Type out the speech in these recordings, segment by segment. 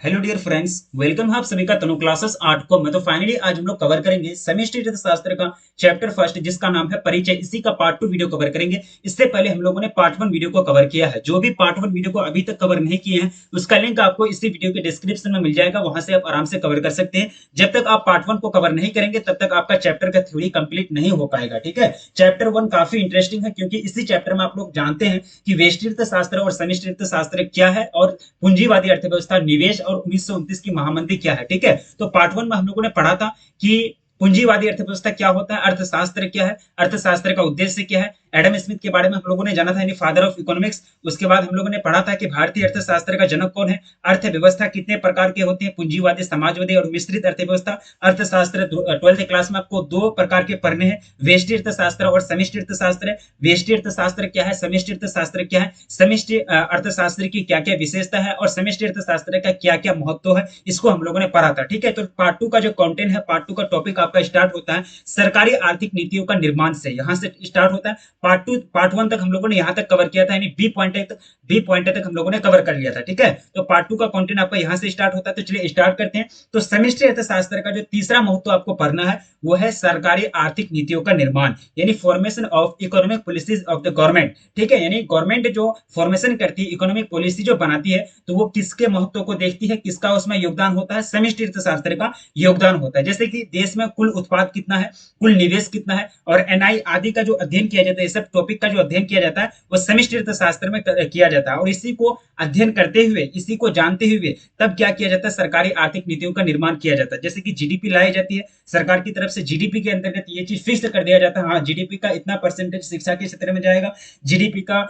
Hello dear friends, welcome है आप सभी का तनु क्लासेस 8 को। मैं तो फाइनली आज हम लोग कवर करेंगे समष्टि अर्थशास्त्र का चैप्टर फर्स्ट, जिसका नाम है परिचय। इसी का पार्ट 2 वीडियो कवर करेंगे। इससे पहले हम लोगों ने पार्ट 1 वीडियो को कवर किया है। जो भी पार्ट 1 वीडियो को अभी तक कवर नहीं किए हैं, उसका लिंक आपको इसी वीडियो के डिस्क्रिप्शन में मिल जाएगा, वहां से आप आराम से कवर कर सकते हैं। जब तक आप पार्ट 1 को कवर नहीं करेंगे तब तक आपका चैप्टर का थ्योरी कंप्लीट नहीं हो पाएगा। ठीक है, चैप्टर 1 काफी इंटरेस्टिंग है, क्योंकि इसी चैप्टर में आप लोग जानते हैं कि व्यष्टि अर्थशास्त्र और समष्टि अर्थशास्त्र क्या है, और पूंजीवादी अर्थव्यवस्था, निवेश और 1929 की महामंदी क्या है। ठीक है, तो पार्ट 1 में हम लोगों ने पढ़ा था कि पूंजीवादी अर्थव्यवस्था क्या होता है, अर्थशास्त्र क्या है, अर्थशास्त्र का उद्देश्य क्या है। एडम स्मिथ के बारे में हम लोगों ने जाना था, यानी फादर ऑफ इकोनॉमिक्स। उसके बाद हम लोगों ने पढ़ा था कि भारतीय अर्थशास्त्र का जनक कौन है, अर्थव्यवस्था कितने प्रकार के होते हैं, पूंजीवादी, समाजवादी और मिश्रित अर्थव्यवस्था। अर्थशास्त्र 12th क्लास में आपको दो प्रकार के पढ़ने हैं, व्यष्टि अर्थशास्त्र और समष्टि अर्थशास्त्र। व्यष्टि अर्थशास्त्र क्या है, समष्टि अर्थशास्त्र क्या है, समष्टि अर्थशास्त्र की क्या क्या विशेषता है और समष्टि अर्थशास्त्र का क्या क्या महत्व है, इसको हम लोगों ने पढ़ा था। ठीक है, तो पार्ट 2 का जो कंटेंट है, पार्ट 2 का टॉपिक आपका स्टार्ट होता है सरकारी आर्थिक नीतियों का निर्माण से। यहां से स्टार्ट होता है। पार्ट 1 तक हम लोगों ने यहां तक कवर किया था, यानी बी पॉइंट तक हम लोगों ने कवर कर लिया था। ठीक है, तो पार्ट 2 का कंटेंट आपका यहां से स्टार्ट होता है। तो चलिए स्टार्ट करते हैं। तो समष्टि अर्थशास्त्र का जो तीसरा महत्व आपको पढ़ना है, वो है सरकारी आर्थिक नीतियों का निर्माण, यानी formation of economic policies of the government. ठीक है, यानी गवर्नमेंट जो फॉर्मेशन करती है, इकोनॉमिक पॉलिसी जो बनाती है, तो वो किसके महत्व को देखती है, किसका उसमें योगदान होता है, समष्टि अर्थशास्त्र का योगदान होता है। जैसे कि देश में कुल उत्पाद कितना है, कुल निवेश कितना है, और एनआई आदि का जो अध्ययन किया जाता है, सब टॉपिक का जो अध्ययन किया जाता है, वो समष्टि अर्थशास्त्र में किया जाता है। और इसी को अध्ययन करते हुए, इसी को जानते हुए तब क्या किया जाता है, सरकारी आर्थिक नीतियों का निर्माण किया जाता है। जैसे कि जीडीपी लाई जाती है सरकार की तरफ से, जीडीपी के अंतर्गत ये चीज फिक्स कर दिया जाता है, हाँ जीडीपी का इतना परसेंटेज शिक्षा के क्षेत्र में जाएगा, जीडीपी का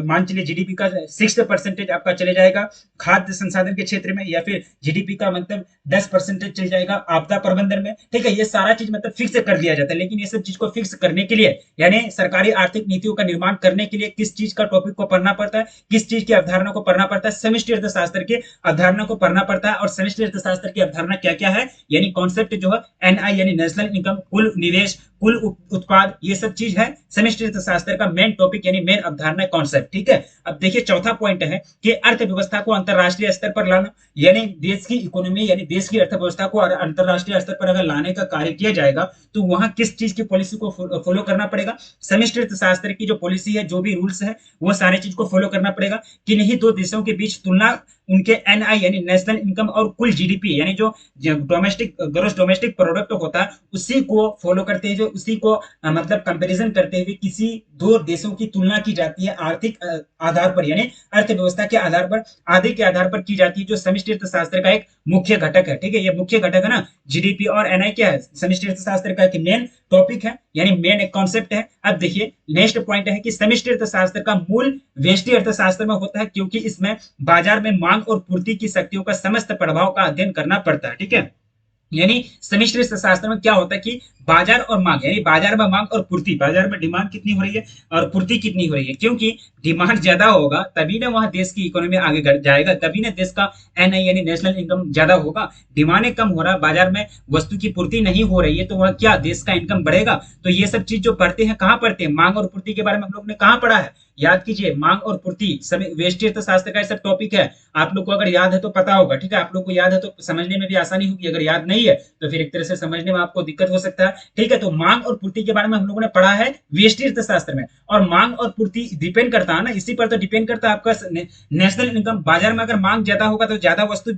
मान चलिए जीडीपी का 6% आपका चले जाएगा खाद्य संसाधन के क्षेत्र में, या फिर जीडीपी का मतलब 10% चल जाएगा आपदा प्रबंधन में। ठीक है, ये सारा चीज मतलब फिक्स कर दिया जाता है। लेकिन ये सब चीज को फिक्स करने के लिए, यानी सरकारी आर्थिक नीतियों का निर्माण करने के लिए किस चीज का टॉपिक को पढ़ना पड़ता है, किस चीज की अवधारणा को पढ़ना पड़ता है, समष्टि अर्थशास्त्र की अवधारणा को पढ़ना पड़ता है। और समष्टि अर्थशास्त्र की अवधारणा क्या क्या है, यानी कॉन्सेप्ट जो है एनआई, यानी नेशनल इनकम, कुल निवेश, कुल उत्पाद, ये सब चीज है समष्टि अर्थशास्त्र का मेन टॉपिक, यानी मेन अवधारणा कॉन्सेप्ट। ठीक है, अब देखिए चौथा पॉइंट है कि अर्थव्यवस्था को अंतरराष्ट्रीय स्तर पर लाना, यानी देश की इकोनॉमी, यानी देश की अर्थव्यवस्था को अंतरराष्ट्रीय स्तर पर अगर लाने का कार्य किया जाएगा, तो वहां किस चीज की पॉलिसी को फॉलो करना पड़ेगा, समष्टि अर्थशास्त्र की जो पॉलिसी है, जो भी रूल्स है, वो सारे चीज को फॉलो करना पड़ेगा। किन्हीं दो देशों के बीच तुलना, उनके एनआई यानी नेशनल इनकम और कुल जीडीपी, यानी जो डोमेस्टिक ग्रोस डोमेस्टिक प्रोडक्ट होता है, उसी को फॉलो करते हुए, उसी को मतलब कंपैरिजन करते हुए किसी दो देशों की तुलना की जाती है आर्थिक आधार पर, यानी अर्थव्यवस्था के आधार पर, आदि के आधार पर की जाती है, जो समष्टि अर्थशास्त्र का एक मुख्य घटक है। ठीक है, ये मुख्य घटक है ना, जीडीपी और एनआई क्या है, समष्टि अर्थशास्त्र का एक मेन टॉपिक है, यानी मेन एक कॉन्सेप्ट है। अब देखिए नेक्स्ट पॉइंट है कि समष्टि अर्थशास्त्र का मूल व्यष्टि अर्थशास्त्र में होता है, क्योंकि इसमें बाजार में मांग और पूर्ति की शक्तियों का समस्त प्रभाव का अध्ययन करना पड़ता है। ठीक है, यानी समष्टि अर्थशास्त्र में क्या होता है कि बाजार और मांग, यानी बाजार में मांग और पूर्ति, बाजार में डिमांड कितनी हो रही है और पूर्ति कितनी हो रही है, क्योंकि डिमांड ज्यादा होगा तभी ना वहां देश की इकोनॉमी आगे जाएगा, तभी ना देश का एनआई यानी नेशनल इनकम ज्यादा होगा। डिमांड कम हो रहा है, बाजार में वस्तु की पूर्ति नहीं हो रही है, तो वह क्या देश का इनकम बढ़ेगा। तो ये सब चीज जो पढ़ते हैं, कहाँ पढ़ते हैं, मांग और पूर्ति के बारे में हम लोग ने कहाँ पढ़ा है, याद कीजिए, मांग और पूर्ति व्यष्टि अर्थशास्त्र का सब टॉपिक है। आप लोग को अगर याद है तो पता होगा। ठीक है, आप लोग को याद है तो समझने में भी आसानी होगी, अगर याद नहीं है तो फिर एक तरह से समझने में आपको दिक्कत हो सकता है। ठीक है, तो मांग और पूर्ति के बारे में हम लोगों ने पढ़ा है व्यष्टि अर्थशास्त्र में। और मांग और पूर्ति डिपेंड करता है ना, इसी पर तो डिपेंड करता है आपका नेशनल इनकम। बाजार में अगर मांग ज्यादा होगा तो ज्यादा वस्तु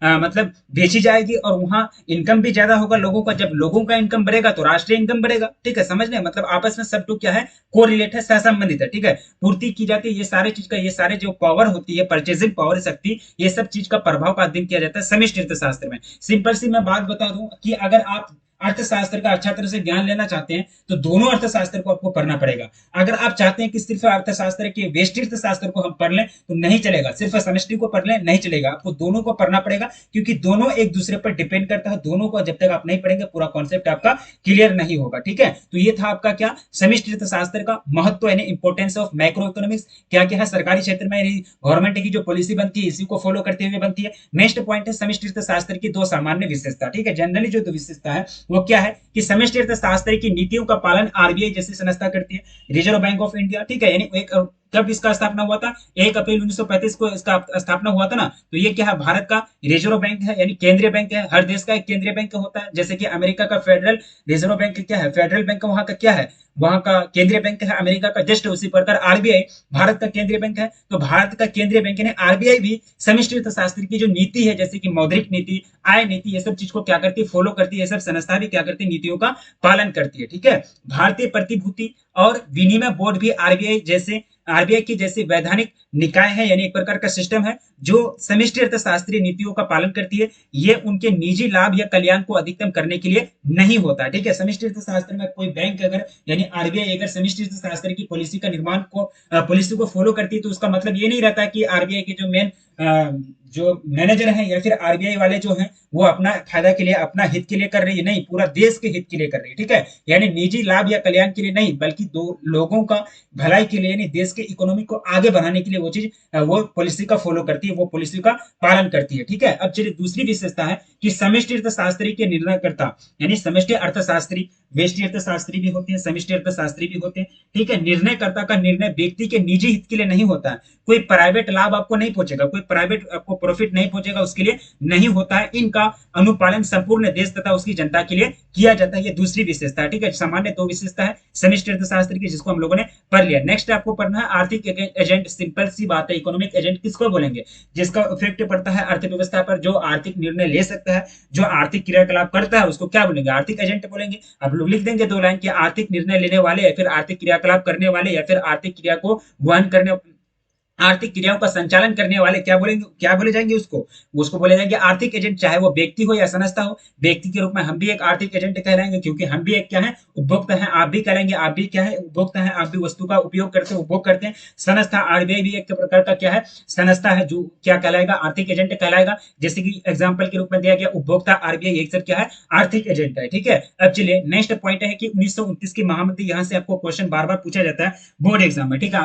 मतलब बेची जाएगी, और वहां इनकम भी ज्यादा होगा लोगों का। जब लोगों का इनकम बढ़ेगा तो राष्ट्रीय इनकम बढ़ेगा। ठीक है, समझने मतलब आपस में सब क्या है, कोरिलेट है, सहसंबंधित है। ठीक है, पूर्ति की जाती है, ये सारे चीज का, ये सारे जो पावर होती है, परचेजिंग पावर, शक्ति, ये सब चीज का प्रभाव का अध्ययन किया जाता है समष्टि अर्थशास्त्र में। सिंपल सी मैं बात बता दूं कि अगर आप अर्थशास्त्र का अच्छा तरह से ज्ञान लेना चाहते हैं तो दोनों अर्थशास्त्र को आपको पढ़ना पड़ेगा। अगर आप चाहते हैं कि सिर्फ अर्थशास्त्र के व्यष्टि अर्थशास्त्र को हम पढ़ लें तो नहीं चलेगा, सिर्फ समष्टि को पढ़ लें नहीं चलेगा, आपको दोनों को पढ़ना पड़ेगा, क्योंकि दोनों एक दूसरे पर डिपेंड करता है। दोनों को जब तक आप नहीं पढ़ेंगे पूरा कॉन्सेप्ट आपका क्लियर नहीं होगा। ठीक है, तो ये था आपका क्या, समष्टि अर्थशास्त्र का महत्व, यानी इंपोर्टेंस ऑफ मैक्रो इकोनॉमिक्स, क्या क्या है सरकारी क्षेत्र में, गवर्नमेंट की जो पॉलिसी बनती है इसी को फॉलो करते हुए बनती है। नेक्स्ट पॉइंट है समष्टि अर्थशास्त्र की दो सामान्य विशेषता। ठीक है, जनरली जो विशेषता है वो क्या है कि समष्टि अर्थशास्त्र की नीतियों का पालन आरबीआई जैसी संस्था करती है, रिजर्व बैंक ऑफ इंडिया। ठीक है, यानी एक कब इसका स्थापना हुआ था? 1 अप्रैल 1935 को इसका स्थापना हुआ था ना। तो ये क्या है? भारत का रिजर्व बैंक है, यानी केंद्रीय बैंक है। हर देश का एक केंद्रीय बैंक होता है, जैसे कि अमेरिका का फेडरल रिजर्व बैंक क्या है? फेडरल बैंक वहां का क्या है? वहां का केंद्रीय बैंक है अमेरिका का। जस्ट उसी प्रकार आरबीआई भारत का केंद्रीय बैंक है। तो भारत का केंद्रीय बैंक यानी आरबीआई भी समष्टि अर्थशास्त्र की जो नीति है, जैसे कि मौद्रिक नीति, आय नीति, ये सब चीज को क्या करती है? फॉलो करती है। ये सब संस्था भी क्या करती है? नीतियों का पालन करती है। ठीक है। भारतीय प्रतिभूति और विनिमय बोर्ड भी आरबीआई की जैसे वैधानिक निकाय है, यानी एक प्रकार का सिस्टम है जो समष्टि अर्थशास्त्रीय नीतियों का पालन करती है। ये उनके निजी लाभ या कल्याण को अधिकतम करने के लिए नहीं होता। ठीक है। समष्टि अर्थशास्त्र में कोई बैंक अगर यानी आरबीआई अगर समष्टि अर्थशास्त्र की पॉलिसी को फॉलो करती है, तो उसका मतलब ये नहीं रहता कि आरबीआई के जो मेन जो मैनेजर है या फिर आरबीआई वाले जो हैं वो अपना फायदा के लिए, अपना हित के लिए कर रही है। नहीं, पूरा देश के हित के लिए कर रही है। ठीक है। यानी निजी लाभ या कल्याण के लिए नहीं, बल्कि दो लोगों का भलाई के लिए, यानी देश के इकोनॉमी को आगे बढ़ाने के लिए वो चीज वो पॉलिसी का फॉलो करती है, वो पॉलिसी का पालन करती है। ठीक है। अब चलिए दूसरी विशेषता है कि समष्टि अर्थशास्त्री के निर्णयकर्ता, यानी समष्टि अर्थशास्त्री व्यष्टि अर्थशास्त्री भी होते हैं, समष्टि अर्थशास्त्री भी होते हैं। ठीक है। निर्णयकर्ता का निर्णय व्यक्ति के निजी हित के लिए नहीं होता है। कोई प्राइवेट लाभ आपको नहीं पहुंचेगा, कोई प्राइवेट आपको प्रॉफिट नहीं पहुंचेगा, उसके लिए नहीं होता है। इनका अनुपालन संपूर्ण देश तथा उसकी जनता के लिए किया जाता है। ये दूसरी विशेषता है। ठीक है। सामान्य दो विशेषता है समष्टि अर्थशास्त्र की, जिसको हम लोगों ने पढ़ लिया। नेक्स्ट आपको पढ़ना है आर्थिक एजेंट। सिंपल सी बात है, इकोनॉमिक एजेंट किसको बोलेंगे? जिसका इफेक्ट पड़ता है अर्थव्यवस्था पर, जो आर्थिक निर्णय ले सकता है, जो आर्थिक क्रियाकलाप करता है, उसको क्या बोलेंगे? आर्थिक एजेंट बोलेंगे। अब लोग लिख देंगे दो लाइन कि आर्थिक निर्णय लेने वाले या फिर आर्थिक क्रियाकलाप करने वाले या फिर आर्थिक क्रिया को वहन करने, आर्थिक क्रियाओं का संचालन करने वाले क्या बोलेंगे? क्या बोले जाएंगे उसको? उसको बोले जाएंगे आर्थिक एजेंट, चाहे वो व्यक्ति हो या संस्था हो। व्यक्ति के रूप में हम भी एक आर्थिक एजेंट कहलाएंगे, क्योंकि हम भी एक क्या है? उपभोक्ता है। आप भी कहलाएंगे, आप भी क्या है? उपभोक्ता है। आप भी वस्तु का उपयोग करते हैं, उपभोग करते हैं। संस्था आरबीआई भी एक प्रकार का क्या है? संस्था है, जो क्या कहलाएगा? आर्थिक एजेंट कहलाएगा। जैसे कि एग्जाम्पल के रूप में दिया गया उपभोक्ता, आरबीआई एक सब क्या है? आर्थिक एजेंट है। ठीक है। अब चलिए नेक्स्ट पॉइंट है कि 1929 की महामंदी, यहाँ से आपको क्वेश्चन बार बार पूछा जाता है बोर्ड एग्जाम में। ठीक है।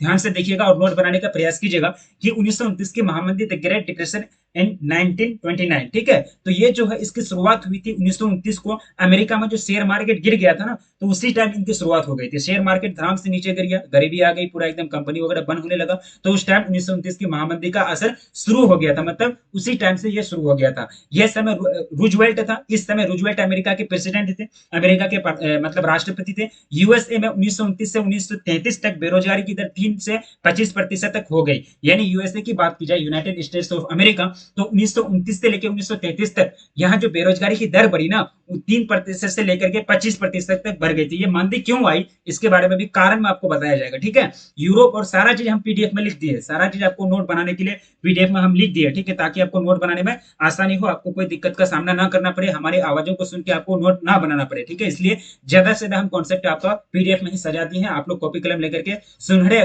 ध्यान से देखिएगा और नोट बनाने का प्रयास कीजिएगा कि 1929 की महामंदी, द ग्रेट डिप्रेशन इन 1929। ठीक है। तो ये जो है इसकी शुरुआत हुई थी 1929 को। अमेरिका में जो शेयर मार्केट गिर गया था ना, तो उसी टाइम इनकी शुरुआत हो गई थी। शेयर मार्केट धड़ाम से नीचे गिर गया, गरीबी आ गई, पूरा एकदम कंपनी वगैरह बंद होने लगा। तो उस टाइम 1929 की महामंदी का असर शुरू हो गया था, मतलब उसी टाइम से ये शुरू हो गया था। यह समय रूजवेल्ट था। इस समय रूजवेल्ट अमेरिका के प्रेसिडेंट थे, अमेरिका के मतलब राष्ट्रपति थे। यूएसए में 1929 से 1933 तक बेरोजगारी की दर 3 से 25% तक हो गई। यानी यूएसए की बात की जाए, यूनाइटेड स्टेट्स ऑफ अमेरिका, तो 1929 से लेकर 1933 तक यहाँ जो बेरोजगारी की दर बढ़ी ना, वो 3% से लेकर के 25% तक बढ़ गई थी। ये मंदी क्यों आई, इसके बारे में भी कारण में आपको बताया जाएगा। ठीक है। यूरोप और सारा चीज हम पीडीएफ में लिख दिए, सारा चीज आपको नोट बनाने के लिए पीडीएफ में हम लिख दिए। ठीक है। ताकि आपको नोट बनाने में आसानी हो, आपको कोई दिक्कत का सामना ना करना पड़े, हमारी आवाजों को सुन के आपको नोट ना बनाना पड़े। ठीक है। इसलिए ज्यादा से ज्यादा हम कॉन्सेप्ट आपका पीडीएफ में ही सजा दिए हैं। आप लोग कॉपी कलम लेकर के सुनहरे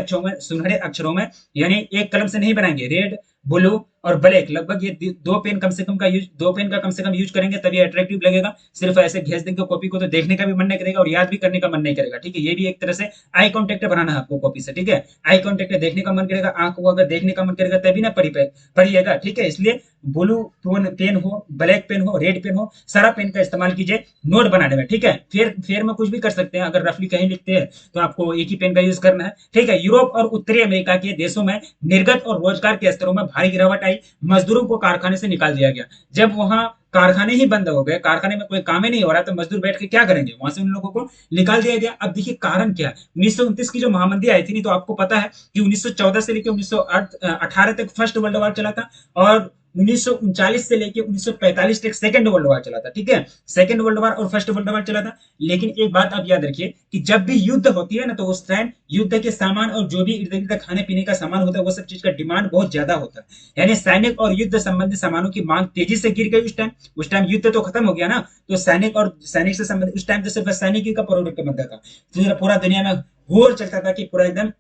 अक्षरों में यानी एक कलम से नहीं बनाएंगे, रेड, ब्लू और ब्लैक, लगभग ये दो पेन कम से कम का यूज, दो पेन का कम से कम यूज करेंगे तभी अट्रैक्टिव लगेगा। सिर्फ ऐसे घेस देंगे कॉपी को तो देखने का भी मन नहीं करेगा और याद भी करने का मन नहीं करेगा। ठीक है। ये भी एक तरह से आई कॉन्टेक्ट बनाना है आपको कॉपी से। ठीक है। आई कॉन्टेक्ट देखने का मन करेगा, आंख को अगर देखने का मन करेगा तभी ना पढ़िएगा। ठीक है। इसलिए ब्लू पेन हो, ब्लैक पेन हो, रेड पेन हो, सारा पेन का इस्तेमाल कीजिए नोट बनाने में। ठीक है। फेर में कुछ भी कर सकते हैं, अगर रफली कहीं लिखते हैं तो आपको एक ही पेन का यूज करना है। ठीक है। यूरोप और उत्तरी अमेरिका के देशों में निर्गत और रोजगार के स्तरों में भारी गिरावट आई। मजदूरों को कारखाने से निकाल दिया गया। जब वहां कारखाने ही बंद हो गए, कारखाने में कोई काम ही नहीं हो रहा, तो मजदूर बैठ के क्या करेंगे? वहां से उन लोगों को निकाल दिया गया। अब देखिए कारण क्या है। 1929 की जो महामंदी आई थी, नहीं तो आपको पता है कि 1914 से लेकर 1918 तक फर्स्ट वर्ल्ड वॉर चला था और 1939 से लेकर 1945 तक सेकंड वर्ल्ड वॉर चला था। ठीक है। सेकंड वर्ल्ड वॉर और फर्स्ट वर्ल्ड वॉर चला था। लेकिन एक बात आप याद रखिए कि जब भी युद्ध होती है ना, तो उस टाइम युद्ध के सामान और जो भी इर्द गिर्द खाने पीने का सामान होता है, वो सब चीज का डिमांड बहुत ज्यादा होता है। यानी सैनिक और युद्ध संबंधित सामानों की मांग तेजी से गिर गई उस टाइम युद्ध तो खत्म हो गया ना, तो सैनिक से संबंधित उस टाइम तो सिर्फ सैनिक ही का प्रोडक्ट बनता था। पूरा दुनिया में होर चलता था कि पूरा एकदम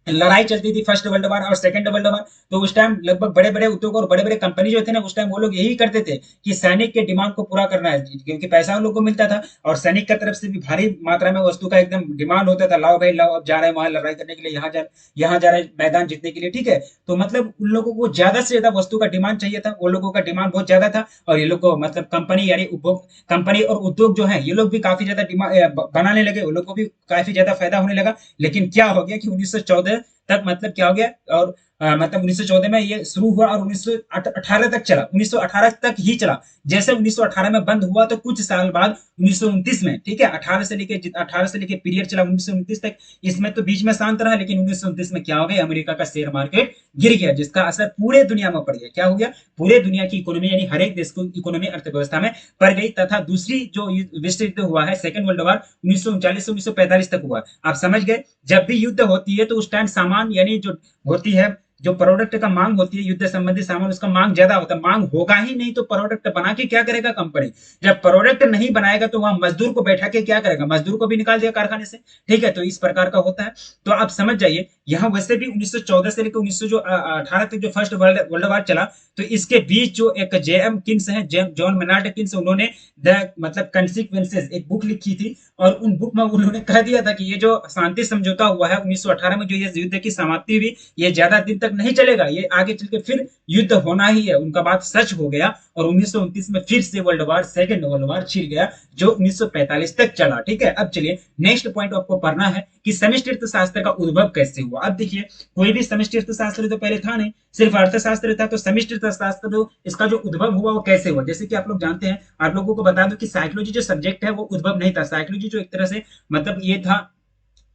लड़ाई चलती थी, फर्स्ट वर्ल्ड वॉर और सेकंड वर्ल्ड वॉर। तो उस टाइम लगभग बड़े बड़े उद्योग और बड़े बड़े कंपनी जो थे ना, उस टाइम वो लोग यही करते थे कि सैनिक के डिमांड को पूरा करना है, क्योंकि पैसा उन लोग को मिलता था और सैनिक की तरफ से भी भारी मात्रा में वस्तु का एकदम डिमांड होता था। लाओ भाई लाओ, अब जा रहे हैं वहां लड़ाई करने के लिए, यहाँ जा रहे हैं मैदान जीतने के लिए। ठीक है। तो मतलब उन लोगों को ज्यादा से ज्यादा वस्तु का डिमांड चाहिए था, वो लोगों का डिमांड बहुत ज्यादा था और ये लोग को मतलब कंपनी यानी उपभोग कंपनी और उद्योग जो है, ये लोग भी काफी ज्यादा बनाने लगे, उन लोग को भी काफी ज्यादा फायदा होने लगा। लेकिन क्या हो गया कि 1914 तक मतलब क्या हो गया, और मतलब 1914 में ये शुरू हुआ और 1918 तक चला, 1918 तक ही चला। जैसे 1918 में बंद हुआ तो कुछ साल बाद 1929 में, ठीक है, 18 से लेके पीरियड चला 1929 तक। इसमें तो बीच में शांत रहा, लेकिन 1929 में क्या हो गया, अमेरिका का शेयर मार्केट गिर गया, जिसका असर पूरे दुनिया में पड़ गया। क्या हो गया, पूरे दुनिया की इकोनॉमी यानी हर एक देश को इकोनॉमी अर्थव्यवस्था में पड़ गई। तथा दूसरी जो विश्व युद्ध हुआ है, सेकंड वर्ल्ड वॉर, 1939 से 1945 तक हुआ। आप समझ गए, जब भी युद्ध होती है तो उस टाइम सामान यानी जो होती है, जो प्रोडक्ट का मांग होती है, युद्ध संबंधी सामान, उसका मांग ज्यादा होता है। मांग होगा ही नहीं तो प्रोडक्ट बना के क्या करेगा कंपनी। जब प्रोडक्ट नहीं बनाएगा तो वहां मजदूर को बैठा के क्या करेगा, मजदूर को भी निकाल देगा कारखाने से। ठीक है, तो इस प्रकार का होता है। तो आप समझ जाइए, यहाँ वैसे भी 1914 से लेकर 1918 तक जो फर्स्ट वर्ल्ड वॉर चला, तो इसके बीच जो एक जेएम किन्स है, जॉन मेनार्ड किन्स, उन्होंने द मतलब कंसिक्वेंसेस एक बुक लिखी थी। और उन बुक में उन्होंने कह दिया था कि ये जो शांति समझौता हुआ है 1918 में, जो ये युद्ध की समाप्ति हुई, ये ज्यादा दिन तक नहीं चलेगा, ये आगे चल के फिर युद्ध होना ही है। उनका बात सच हो गया और 1929 में फिर से world war, second world war छिड़ गया, जो 1945 तक चला। ठीक है, अब चलिए नेक्स्ट पॉइंट आपको पढ़ना है कि समष्टि अर्थशास्त्र का उद्भव कैसे हुआ। अब देखिए, कोई भी समष्टि अर्थशास्त्र तो पहले था नहीं, सिर्फ अर्थशास्त्र था। तो समष्टि अर्थशास्त्र जो इसका जो उद्भव हुआ वो कैसे हुआ, जैसे कि आप लोग जानते हैं, आप लोगों को बता दो कि साइकोलॉजी जो सब्जेक्ट है वो उद्भव नहीं था। साइकोलॉजी जो एक तरह से मतलब ये था,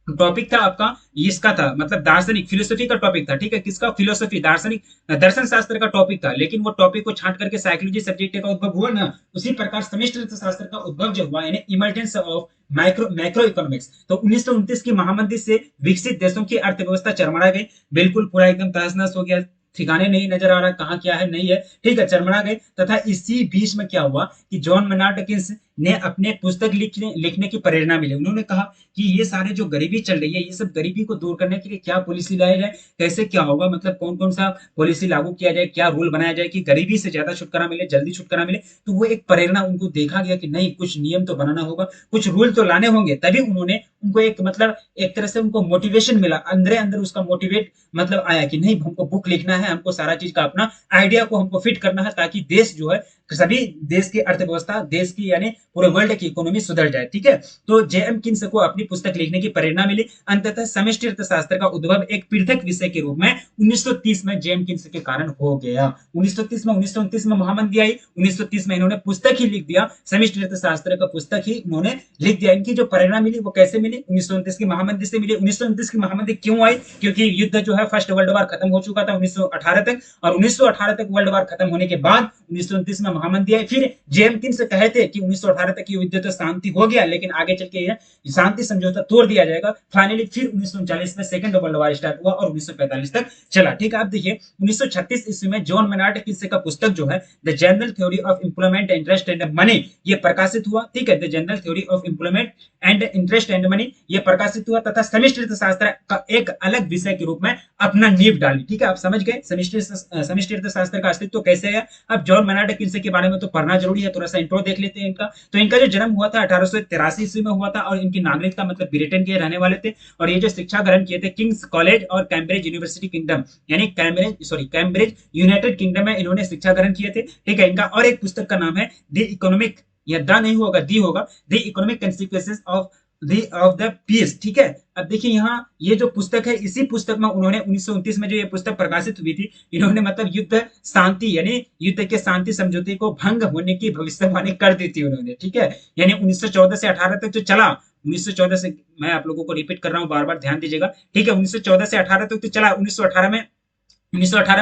टॉपिक था आपका, इसका था मतलब दार्शनिक फिलोसफी का टॉपिक था। ठीक है, किसका, फिलोसफी, दार्शनिक, दर्शन शास्त्र का टॉपिक था। लेकिन वो टॉपिक को छांट करके साइकोलॉजी सब्जेक्ट का उद्भव हुआ ना, उसी प्रकार समष्टि अर्थशास्त्र का उद्भव जो हुआ, यानी इमर्जेंस ऑफ मैक्रो इकोनॉमिक्स, तो 1929 की महामंदी से विकसित देशों की अर्थव्यवस्था चरमरा गई, बिल्कुल पूरा एकदम तहस नहस हो गया, ठिकाने नहीं नजर आ रहा कहाँ क्या है नहीं है। ठीक है, चरमरा गए। तथा इसी बीच में क्या हुआ कि जॉन मेनार्ड किन्स ने अपने पुस्तक लिखने की प्रेरणा मिली। उन्होंने कहा कि ये सारे जो गरीबी चल रही है, ये सब गरीबी को दूर करने के लिए क्या पॉलिसी लाई जाए, कैसे क्या होगा, मतलब कौन कौन सा पॉलिसी लागू किया जाए, क्या रूल बनाया जाए कि गरीबी से ज्यादा छुटकारा मिले, जल्दी छुटकारा मिले। तो वो एक प्रेरणा उनको देखा गया कि नहीं, कुछ नियम तो बनाना होगा, कुछ रूल तो लाने होंगे। तभी उन्होंने उनको एक मतलब एक तरह से उनको मोटिवेशन मिला, अंदर अंदर उसका मोटिवेट मतलब आया कि नहीं, हमको बुक लिखना है, हमको सारा चीज का अपना आइडिया को हमको फिट करना है, ताकि देश जो है, सभी देश की अर्थव्यवस्था, देश की यानी पूरे वर्ल्ड की इकोनॉमी सुधर जाए। ठीक है, तो जेएम किन्स को अपनी पुस्तक लिखने की प्रेरणा मिली। अंततः समष्टि अर्थशास्त्र का उद्भव एक पृथक विषय के रूप में 1930 में जेएम किन्स के कारण हो गया। 1930 में, 1929 में महामंदी आई, 1930 में इन्होंने पुस्तक ही लिख दिया, समष्टि अर्थशास्त्र का पुस्तक ही उन्होंने लिख दिया। इनकी जो प्रेरणा मिली वो कैसे मिली, 1929 की महामंदी से मिली। 1929 की महामंदी क्यों आई, क्योंकि युद्ध जो है फर्स्ट वर्ल्ड वार खत्म हो चुका था 1918 तक, और 1918 तक वर्ल्ड वार खत्म होने के बाद 1929 में महामंदी आई। फिर जेएम किन्स कहे थे कि 1918 तक की युद्ध तो शांति हो गया, लेकिन आगे चल के शांति समझौता तोड़ दिया जाएगा। फाइनली फिर 1939 में सेकंड वर्ल्ड वार स्टार्ट हुआ और 1945 तक चला। ठीक है, अब देखिए 1936 ईस्वी में जॉन मेनार्ड किन्स का पुस्तक जो है the general theory of employment, interest and money, ये प्रकाशित हुआ। ठीक है, the general theory of employment and interest and money, ये प्रकाशित हुआ, तथा समष्टि अर्थशास्त्र का एक अलग विषय के रूप में अपना नींव डाली। ठीक है, आप समझ गए समष्टि अर्थशास्त्र का अस्तित्व कैसे है। अब जॉन मेनार्ड किन्स के बारे में तो पढ़ना जरूरी है, थोड़ा सा इंट्रो देख लेते हैं इनका। तो इनका जो जन्म हुआ था 1883 ईस्वी में हुआ था, और इनकी नागरिकता मतलब ब्रिटेन के रहने वाले थे। और ये जो शिक्षा ग्रहण किए थे किंग्स कॉलेज और कैम्ब्रिज यूनिवर्सिटी किंगडम, यानी कैम्ब्रिज यूनाइटेड किंगडम में इन्होंने शिक्षा ग्रहण किए थे। ठीक है, इनका और एक पुस्तक का नाम है द इकोनॉमिक, या द नहीं होगा, दी होगा, the economic consequences of the peace. ठीक है, अब देखिए यहाँ ये जो पुस्तक है, इसी पुस्तक में उन्होंने 1929 में जो ये पुस्तक प्रकाशित हुई थी, इन्होंने मतलब युद्ध शांति यानी युद्ध के शांति समझौते को भंग होने की भविष्यवाणी कर दी थी उन्होंने। ठीक है, यानी 1914 से 18 तक जो चला, 1914 से, मैं आप लोगों को रिपीट कर रहा हूँ, बार बार ध्यान दीजिएगा। ठीक है, 1914 से 18 तक तो चला। 1918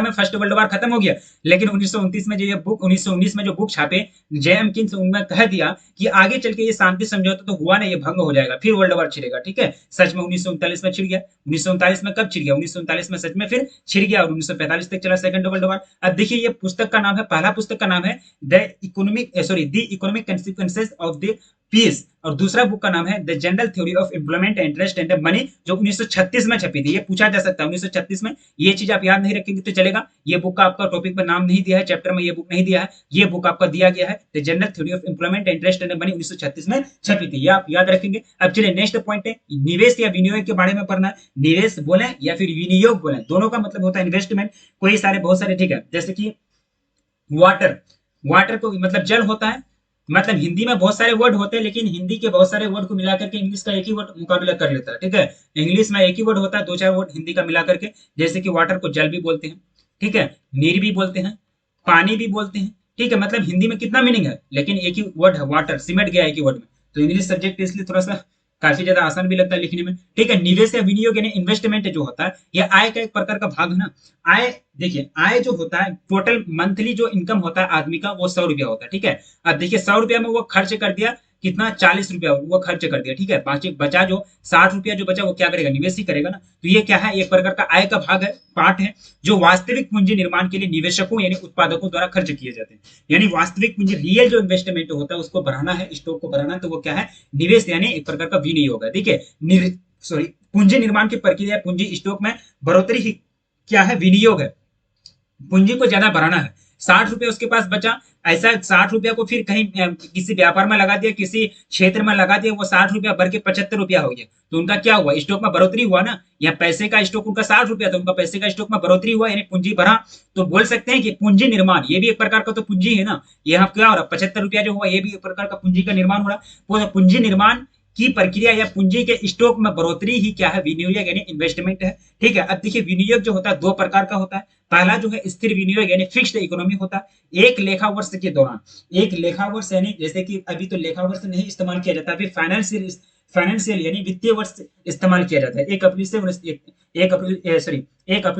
में फर्स्ट वर्ल्ड वार खत्म हो गया, लेकिन 1929 में जो ये बुक, 1919 में जो बुक छापे जेएम किन्स, उनमें कह दिया कि आगे चल के ये शांति समझौता तो हुआ नहीं, ये भंग हो जाएगा, फिर वर्ल्ड वार छिड़ेगा। ठीक है, सच में 1939 में छिड़ गया। 1939 में कब छिड़ गया, 1939 में सच में फिर छिड़ गया, और 1945 तक चला सेकंड वर्ल्ड वार। अब देखिए ये पुस्तक का नाम है, पहला पुस्तक का नाम है the economic consequences of the peace, और दूसरा बुक का नाम है the general theory of employment, interest and money, जो 1936 में छपी थी। ये पूछा जा सकता है 1936 में, ये चीज आप याद नहीं रखेंगे तो चलेगा। ये बुक का आपका टॉपिक पर नाम नहीं दिया है, चैप्टर में ये बुक नहीं दिया है, ये बुक आपका दिया गया है the general theory of employment, interest and money, 1936 में छपी थी, ये आप याद रखेंगे। अब चलिए नेक्स्ट पॉइंट है निवेश या विनियोग के बारे में पढ़ना है। निवेश बोले या फिर विनियोग बोले, दोनों का मतलब होता है इन्वेस्टमेंट। कोई सारे बहुत सारे, ठीक है, जैसे कि वाटर, वाटर को मतलब जल होता है, मतलब हिंदी में बहुत सारे वर्ड होते हैं, लेकिन हिंदी के बहुत सारे वर्ड को मिला करके इंग्लिश का एक ही वर्ड मुकाबला कर लेता है, ठीक है। इंग्लिश में एक ही वर्ड होता है, दो चार वर्ड हिंदी का मिला करके, जैसे कि वाटर को जल भी बोलते हैं, ठीक है, नीर भी बोलते हैं, पानी भी बोलते हैं, ठीक है। मतलब हिंदी में कितना मीनिंग है, लेकिन एक ही वर्ड है वाटर, सिमट गया एक ही वर्ड में। तो इंग्लिश सब्जेक्ट इसलिए थोड़ा सा काफी ज्यादा आसान भी लगता है लिखने में, ठीक है। निवेश या विनियोग यानी इन्वेस्टमेंट जो होता है, यह आय का एक प्रकार का भाग है ना। आय, देखिए आय जो होता है, टोटल मंथली जो इनकम होता है आदमी का, वो 100 रुपया होता है, ठीक है। अब देखिए 100 रुपया में वो खर्च कर दिया कितना, 40 रुपया वो खर्च कर दिया, ठीक है। बाकी बचा जो 60 रुपया जो बचा, वो क्या करेगा, निवेश ही करेगा ना। तो ये क्या है, एक प्रकार का आय का भाग है, पार्ट है, जो वास्तविक पूंजी निर्माण के लिए निवेशकों यानी उत्पादकों द्वारा खर्च किए जाते हैं। यानी वास्तविक पूंजी, रियल जो इन्वेस्टमेंट होता है उसको बढ़ाना है, स्टॉक को बढ़ाना है, तो वो क्या है, निवेश यानी एक प्रकार का विनियोग है, ठीक है। सॉरी, पूंजी निर्माण की प्रक्रिया, पूंजी स्टॉक में बढ़ोतरी ही क्या है, विनियोग है। पूंजी को ज्यादा बढ़ाना है, 60 रुपया उसके पास बचा, ऐसा 60 रुपया को फिर कहीं किसी व्यापार में लगा दिया, किसी क्षेत्र में लगा दिया, वो 60 रुपया बढ़ के 75 रुपया हो गया, तो उनका क्या हुआ, स्टॉक में बढ़ोतरी हुआ ना। या पैसे का स्टॉक उनका 60 रुपया था, उनका पैसे का स्टॉक में बढ़ोतरी हुआ, यानी पूंजी बढ़ा। तो बोल सकते हैं कि पूंजी निर्माण ये भी एक प्रकार का तो पूंजी है ना। यहाँ क्या हो रहा है, 75 रुपया जो हुआ, ये भी एक प्रकार का पूंजी का निर्माण हो रहा है। पूंजी निर्माण की प्रक्रिया या पूंजी के स्टॉक में बढ़ोतरी ही क्या है, विनियोग यानी इन्वेस्टमेंट है, ठीक है। अब देखिए विनियोग जो होता है दो प्रकार का होता है। पहला जो है स्थिर विनियोग यानी फिक्स्ड इकोनॉमी होता है, एक लेखा वर्ष के दौरान। एक लेखा वर्ष यानी जैसे कि अभी तो लेखा वर्ष नहीं इस्तेमाल किया जाता, अभी फाइनेंशियल फाइनेंशियल यानी वित्तीय वर्ष इस्तेमाल किया जाता है। 1 अप्रैल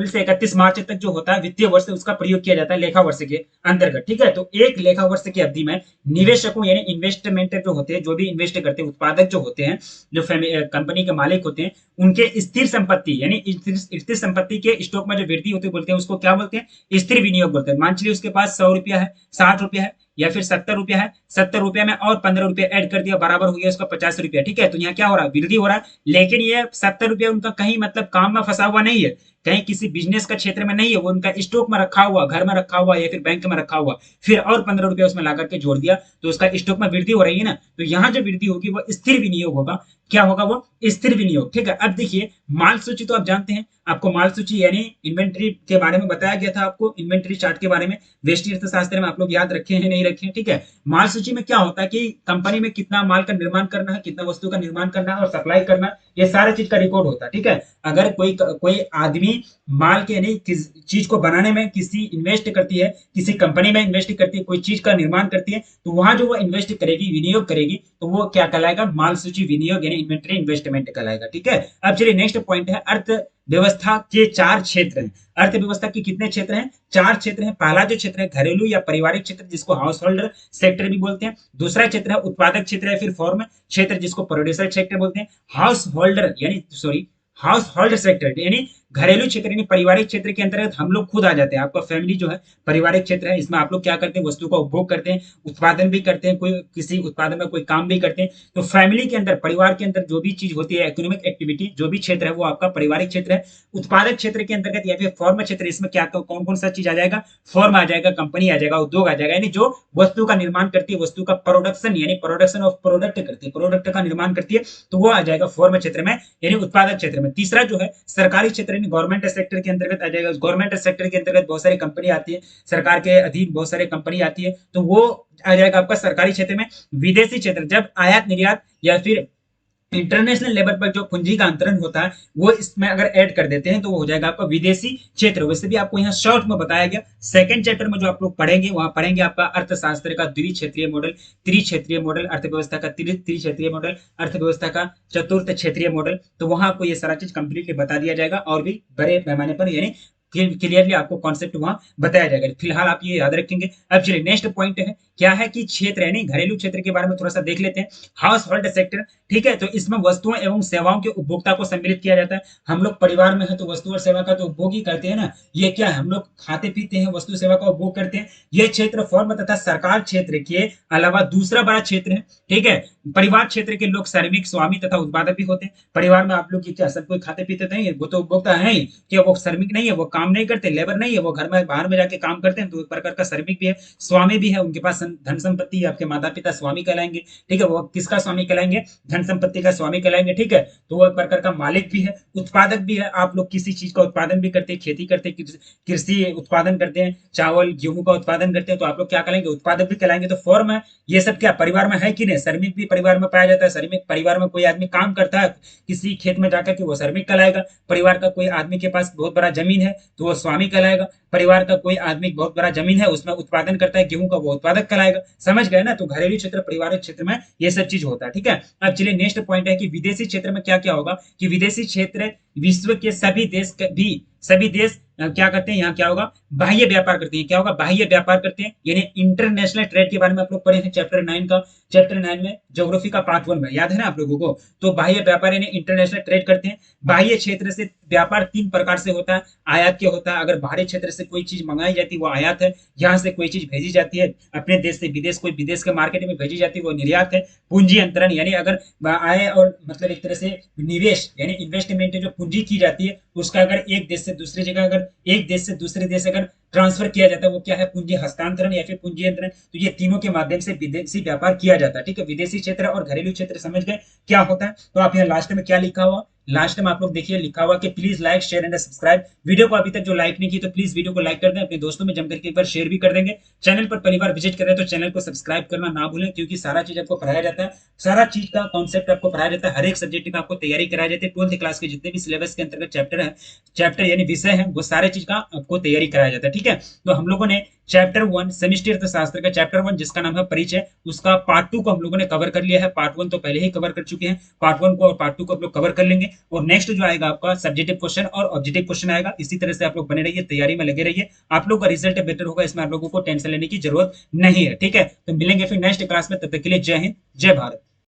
से 31 मार्च तक जो होता है वित्तीय वर्ष, उसका प्रयोग किया जाता है लेखा वर्ष के अंतर्गत, ठीक है। तो एक लेखा वर्ष की अवधि में निवेशकों यानी इन्वेस्टमेंट जो होते हैं, जो भी इन्वेस्ट करते हैं, उत्पादक जो होते हैं, जो कंपनी के मालिक होते हैं, उनके स्थिर संपत्ति यानी स्थिर संपत्ति के स्टॉक में जो वृद्धि होती है, बोलते हैं उसको क्या बोलते हैं, स्थिर विनियोग बोलते हैं। मान चलिए उसके पास 100 रुपया है, 60 रुपया है, या फिर 70 रुपया है, 70 रुपया में और 15 रुपया ऐड कर दिया, बराबर हो गया उसका 50 रुपया, ठीक है। तो यहाँ क्या हो रहा है, वृद्धि हो रहा है। लेकिन ये 70 रुपया उनका कहीं मतलब काम में फंसा हुआ नहीं है, कहीं किसी बिजनेस का क्षेत्र में नहीं है, वो उनका स्टॉक में रखा हुआ, घर में रखा हुआ, या फिर बैंक में रखा हुआ, फिर और 15 रुपया उसमें ला करके जोड़ दिया, तो उसका स्टॉक में वृद्धि हो रही है ना। तो यहाँ जो वृद्धि होगी वो स्थिर विनियोग होगा। क्या होगा, वो स्थिर विनियोग, ठीक है। अब देखिए माल सूची तो आप जानते हैं, आपको माल सूची यानी इन्वेंट्री के बारे में बताया गया था, आपको इन्वेंट्री चार्ट के बारे में व्यष्टि अर्थशास्त्र में आप लोग याद रखे हैं नहीं रखे हैं, ठीक है। माल सूची में क्या होता है कि कंपनी में कितना माल का निर्माण करना है, कितना वस्तु का निर्माण करना है और सप्लाई करना है, ये सारे चीज का रिकॉर्ड होता है, ठीक है। अगर कोई आदमी माल के यानी किस चीज को बनाने में किसी इन्वेस्ट करती है, किसी कंपनी में इन्वेस्ट करती है, कोई चीज का निर्माण करती है, तो वहां जो वो इन्वेस्ट करेगी, विनियोग करेगी, तो वो क्या कहलाएगा, माल सूची विनियोग यानी इन्वेंटरी इन्वेस्टमेंट कहलाएगा, ठीक है। अब चलिए नेक्स्ट पॉइंट है, अर्थव्यवस्था के 4 क्षेत्र हैं। अर्थव्यवस्था के कितने क्षेत्र हैं, 4 क्षेत्र हैं। पहला जो क्षेत्र है घरेलू या पारिवारिक क्षेत्र, जिसको हाउस होल्डर सेक्टर भी बोलते हैं। दूसरा क्षेत्र है उत्पादक क्षेत्र या फिर फॉर्म क्षेत्र, जिसको प्रोड्यूसर सेक्टर बोलते हैं। हाउस होल्डर यानी सॉरी हाउस होल्ड सेक्टर यानी घरेलू क्षेत्र यानी पारिवारिक क्षेत्र के अंतर्गत हम लोग खुद आ जाते हैं। आपका फैमिली जो है पारिवारिक क्षेत्र है, इसमें आप लोग क्या करते हैं, वस्तु का उपभोग करते हैं, उत्पादन भी करते हैं, कोई किसी उत्पादन में कोई काम भी करते हैं। तो फैमिली के अंदर, परिवार के अंदर जो भी चीज होती है, इकोनॉमिक एक्टिविटी जो भी क्षेत्र है, वो आपका पारिवारिक क्षेत्र है। उत्पादक क्षेत्र के अंतर्गत या फिर फॉर्म क्षेत्र, इसमें क्या कौन कौन सा चीज आ जाएगा, फॉर्म आ जाएगा, कंपनी आ जाएगा, उद्योग आ जाएगा, यानी जो वस्तु का निर्माण करती है, वस्तु का प्रोडक्शन यानी प्रोडक्शन ऑफ प्रोडक्ट करती है, प्रोडक्ट का निर्माण करती है, तो वो आ जाएगा फॉर्म क्षेत्र में यानी उत्पादक क्षेत्र में। तीसरा जो है सरकारी क्षेत्र यानी गवर्नमेंट सेक्टर के अंतर्गत आ जाएगा। गवर्नमेंट सेक्टर के अंतर्गत बहुत सारी कंपनी आती है, सरकार के अधीन बहुत सारी कंपनी आती है, तो वो आ जाएगा आपका सरकारी क्षेत्र में। विदेशी क्षेत्र, जब आयात निर्यात या फिर इंटरनेशनल लेवल पर जो पूंजी का अंतरण होता है, वो इसमें अगर ऐड कर देते हैं तो वो हो जाएगा आपका विदेशी क्षेत्र। वैसे भी आपको यहाँ शॉर्ट में बताया गया। सेकंड चैप्टर में जो आप लोग पढ़ेंगे, वहां पढ़ेंगे आपका अर्थशास्त्र का द्विक्षेत्रीय मॉडल, त्रिक्षेत्रीय मॉडल, अर्थव्यवस्था का त्रिक्षेत्रीय मॉडल, अर्थव्यवस्था का चतुर्थ क्षेत्रीय मॉडल। तो वहां आपको ये सारा चीज कंप्लीटली बता दिया जाएगा, और भी बड़े पैमाने पर यानी क्लियरली आपको कॉन्सेप्ट वहां बताया जाएगा। फिलहाल आप ये याद रखेंगे। अब चलिए नेक्स्ट पॉइंट है, क्या है कि क्षेत्र यानी घरेलू क्षेत्र के बारे में थोड़ा सा देख लेते हैं। हाउस होल्ड सेक्टर, ठीक है, तो इसमें वस्तुओं एवं सेवाओं के उपभोक्ता को सम्मिलित किया जाता है। हम लोग परिवार में है तो वस्तु और सेवा का तो उपभोग ही करते हैं ना। ये क्या है, हम लोग खाते पीते हैं, वस्तु सेवा का उपभोग करते हैं। यह क्षेत्र फॉर्म तथा सरकार क्षेत्र के अलावा दूसरा बड़ा क्षेत्र है, ठीक है। परिवार क्षेत्र के लोग श्रमिक, स्वामी तथा उत्पादक भी होते हैं। परिवार में आप लोग क्या सब कोई खाते पीते तो नहीं है, वो तो उपभोक्ता है ही, क्या वो श्रमिक नहीं है, वो काम नहीं करते, लेबर नहीं है, वो घर में बाहर में जाके काम करते हैं, तो एक प्रकार का श्रमिक भी है, स्वामी भी है, उनके पास धन संपत्ति है, आपके माता पिता स्वामी कहलाएंगे, ठीक है, वो किसका स्वामी कहलाएंगे, धन संपत्ति का स्वामी कहलाएंगे, ठीक है। तो वो एक प्रकार का मालिक भी है, उत्पादक भी है, आप लोग किसी चीज का उत्पादन भी करते हैं, खेती करते हैं, कृषि उत्पादन करते हैं, चावल गेहूं का उत्पादन करते हैं, तो आप लोग क्या कहलाएंगे, उत्पादक भी कहलाएंगे। तो फॉर्म है ये सब क्या परिवार में है कि नहीं, श्रमिक भी परिवार में पाया जाता है, श्रमिक परिवार में कोई आदमी काम करता है किसी खेत में जाकर के, वो श्रमिक कहलाएगा। परिवार का कोई आदमी के पास बहुत बड़ा जमीन है तो वो स्वामी कहलाएगा। परिवार का कोई आदमी बहुत बड़ा जमीन है उसमें उत्पादन करता है गेहूं का, वो उत्पादक कहलाएगा। समझ गए ना। तो घरेलू क्षेत्र, पारिवारिक क्षेत्र में ये सब चीज होता है, ठीक है। अब चलिए नेक्स्ट पॉइंट है कि विदेशी क्षेत्र में क्या क्या होगा, कि विदेशी क्षेत्र विश्व के सभी देश क्या करते हैं, यहाँ क्या होगा, बाह्य व्यापार करते हैं। क्या होगा, बाह्य व्यापार करते हैं, यानी इंटरनेशनल ट्रेड के बारे में आप लोग पढ़े हैं चैप्टर 9 का, चैप्टर 9 में ज्योग्राफी का पार्ट 1 में, याद है ना आप लोगों को। तो बाह्य व्यापार यानी इंटरनेशनल ट्रेड करते हैं। बाह्य क्षेत्र से व्यापार 3 प्रकार से होता है, आयात के होता है, अगर बाहरी क्षेत्र से कोई चीज मंगाई जाती है वो आयात है, यहाँ से कोई चीज भेजी जाती है अपने देश से विदेश, कोई विदेश के मार्केट में भेजी जाती है वो निर्यात है। पूंजी अंतरण यानी अगर आय और मतलब एक तरह से निवेश यानी इन्वेस्टमेंट जो पूंजी की जाती है उसका अगर एक देश से दूसरी जगह, अगर एक देश से दूसरे देश अगर ट्रांसफर किया जाता है वो क्या है, पूंजी हस्तांतरण या फिर पूंजी अंतरण। तो ये तीनों के माध्यम से विदेशी व्यापार किया जाता है, ठीक है। विदेशी क्षेत्र और घरेलू क्षेत्र समझ गए क्या होता है। तो आप यहाँ लास्ट में क्या लिखा हुआ, लास्ट में आप लोग देखिए लिखा हुआ कि please like share and subscribe. Video को अभी तक जो लाइक नहीं की तो प्लीज वीडियो को लाइक कर दें, अपने दोस्तों में जमकर के एक बार शेयर भी कर देंगे। चैनल पर पहली बार विजिट कर रहे हैं तो चैनल को सब्सक्राइब करना ना भूलें, क्योंकि सारा चीज आपको पढ़ाया जाता है, सारा चीज का कॉन्सेप्ट आपको पढ़ाया जाता है, हर एक सब्जेक्ट का आपको तैयारी कराई जाती है। 12th क्लास के जितने भी सिलेबस के अंतर्गत चैप्टर है, चैप्टर यानी विषय है, वो सारे चीज का आपको तैयारी कराया जाता है, ठीक है। तो हम लोगों ने चैप्टर 1 सेमिस्टर अर्थशास्त्र का चैप्टर 1 जिसका नाम है परिचय, उसका पार्ट 2 को हम लोगों ने कवर कर लिया है। पार्ट 1 तो पहले ही कवर कर चुके हैं, पार्ट 1 को और पार्ट 2 को आप लोग कवर कर लेंगे। और नेक्स्ट जो आएगा आपका सब्जेक्टिव क्वेश्चन और ऑब्जेक्टिव क्वेश्चन आएगा। इसी तरह से आप लोग बने रहिए, तैयारी में लगे रहिए, आप लोग का रिजल्ट बेटर होगा, इसमें आप लोगों को टेंशन लेने की जरूरत नहीं है, ठीक है। तो मिलेंगे फिर नेक्स्ट क्लास में, तब तक के लिए जय हिंद जय भारत।